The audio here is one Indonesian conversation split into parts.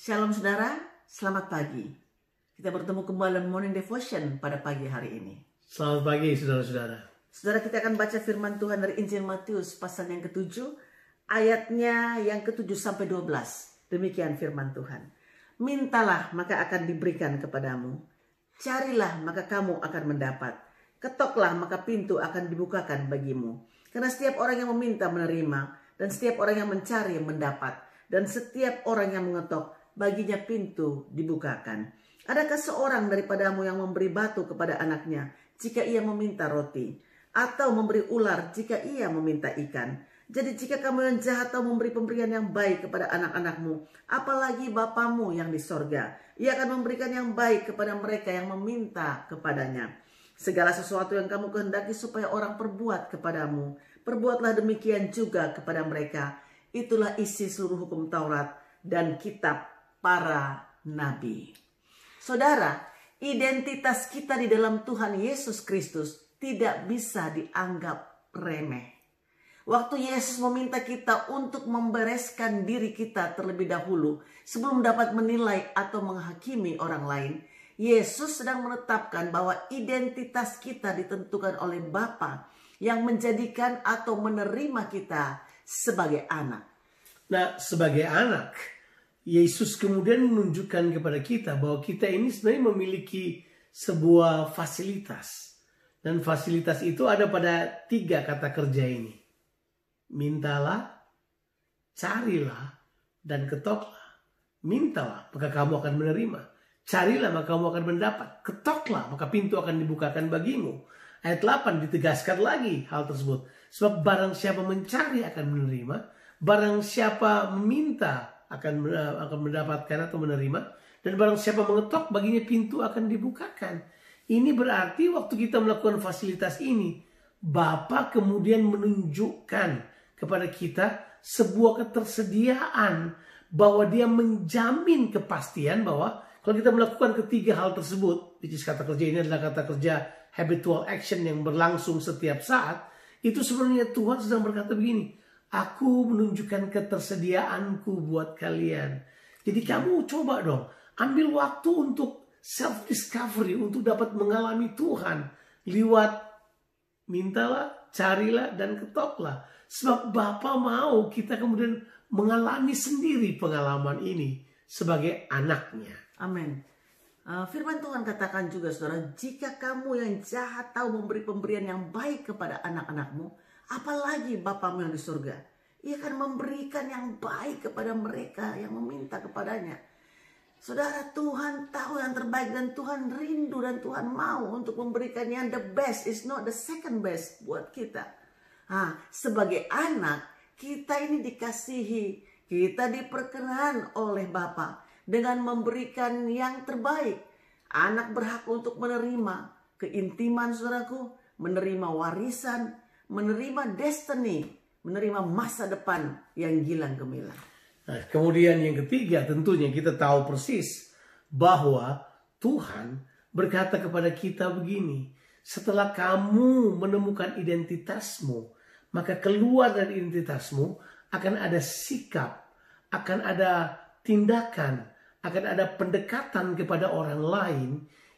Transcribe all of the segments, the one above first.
Shalom saudara, selamat pagi. Kita bertemu kembali dalam Morning Devotion pada pagi hari ini. Selamat pagi saudara-saudara. Saudara, kita akan baca firman Tuhan dari Injil Matius pasal yang ke-7, ayatnya yang ke-7 sampai 12. Demikian firman Tuhan. Mintalah maka akan diberikan kepadamu. Carilah maka kamu akan mendapat. Ketoklah maka pintu akan dibukakan bagimu. Karena setiap orang yang meminta menerima, dan setiap orang yang mencari mendapat, dan setiap orang yang mengetok baginya pintu dibukakan. Adakah seorang daripadamu yang memberi batu kepada anaknya jika ia meminta roti, atau memberi ular jika ia meminta ikan? Jadi jika kamu yang jahat tahu memberi pemberian yang baik kepada anak-anakmu, apalagi Bapamu yang di sorga, ia akan memberikan yang baik kepada mereka yang meminta kepadanya. Segala sesuatu yang kamu kehendaki supaya orang perbuat kepadamu, perbuatlah demikian juga kepada mereka. Itulah isi seluruh hukum Taurat dan kitab para nabi. Saudara, identitas kita di dalam Tuhan Yesus Kristus tidak bisa dianggap remeh. Waktu Yesus meminta kita untuk membereskan diri kita terlebih dahulu sebelum dapat menilai atau menghakimi orang lain, Yesus sedang menetapkan bahwa identitas kita ditentukan oleh Bapa yang menjadikan atau menerima kita sebagai anak. Nah, sebagai anak, Yesus kemudian menunjukkan kepada kita bahwa kita ini sebenarnya memiliki sebuah fasilitas. Dan fasilitas itu ada pada 3 kata kerja ini. Mintalah, carilah, dan ketoklah. Mintalah, maka kamu akan menerima. Carilah, maka kamu akan mendapat. Ketoklah, maka pintu akan dibukakan bagimu. Ayat 8 ditegaskan lagi hal tersebut. Sebab barang siapa mencari akan menerima. Barang siapa meminta akan mendapatkan atau menerima. Dan barang siapa mengetok baginya pintu akan dibukakan. Ini berarti waktu kita melakukan fasilitas ini, Bapa kemudian menunjukkan kepada kita sebuah ketersediaan bahwa dia menjamin kepastian bahwa kalau kita melakukan ketiga hal tersebut, which is kata kerja ini adalah kata kerja habitual action yang berlangsung setiap saat, itu sebenarnya Tuhan sedang berkata begini, aku menunjukkan ketersediaanku buat kalian. Jadi kamu coba dong, ambil waktu untuk self-discovery, untuk dapat mengalami Tuhan. Lewat mintalah, carilah, dan ketoklah. Sebab Bapa mau kita kemudian mengalami sendiri pengalaman ini sebagai anaknya. Amin. Firman Tuhan katakan juga saudara, jika kamu yang jahat tahu memberi pemberian yang baik kepada anak-anakmu, apalagi Bapamu yang di surga, ia akan memberikan yang baik kepada mereka yang meminta kepadanya. Saudara, Tuhan tahu yang terbaik dan Tuhan rindu dan Tuhan mau untuk memberikan yang the best, is not the second best buat kita. Sebagai anak, kita ini dikasihi, kita diperkenan oleh Bapa dengan memberikan yang terbaik. Anak berhak untuk menerima keintiman saudaraku, menerima warisan, menerima destiny, menerima masa depan yang gilang gemilang. Nah, kemudian yang ketiga tentunya kita tahu persis bahwa Tuhan berkata kepada kita begini, setelah kamu menemukan identitasmu, maka keluar dari identitasmu akan ada sikap, akan ada tindakan, akan ada pendekatan kepada orang lain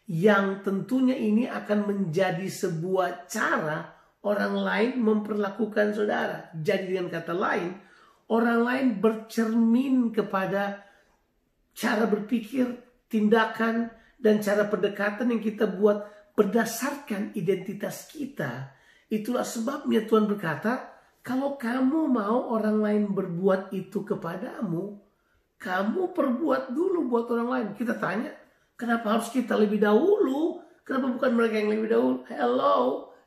yang tentunya ini akan menjadi sebuah cara orang lain memperlakukan saudara. Jadi dengan kata lain, orang lain bercermin kepada cara berpikir, tindakan, dan cara pendekatan yang kita buat berdasarkan identitas kita. Itulah sebabnya Tuhan berkata, kalau kamu mau orang lain berbuat itu kepadamu, kamu perbuat dulu buat orang lain. Kita tanya, kenapa harus kita lebih dahulu? Kenapa bukan mereka yang lebih dahulu? Hello,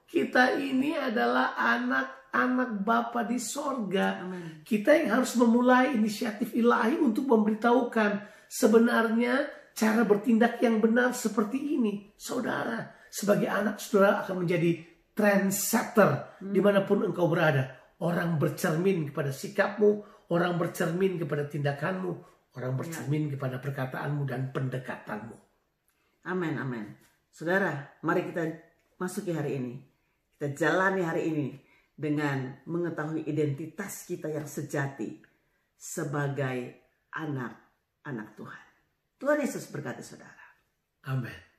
kita ini adalah anak-anak Bapa di sorga. Amen. Kita yang harus memulai inisiatif ilahi untuk memberitahukan sebenarnya cara bertindak yang benar seperti ini. Saudara, sebagai anak saudara akan menjadi trendsetter dimanapun engkau berada. Orang bercermin kepada sikapmu, orang bercermin kepada tindakanmu, orang bercermin kepada perkataanmu dan pendekatanmu. Amin, amin. Saudara, mari kita masuki hari ini. Kita jalani hari ini dengan mengetahui identitas kita yang sejati sebagai anak anak Tuhan. Tuhan Yesus berkati saudara. Amin.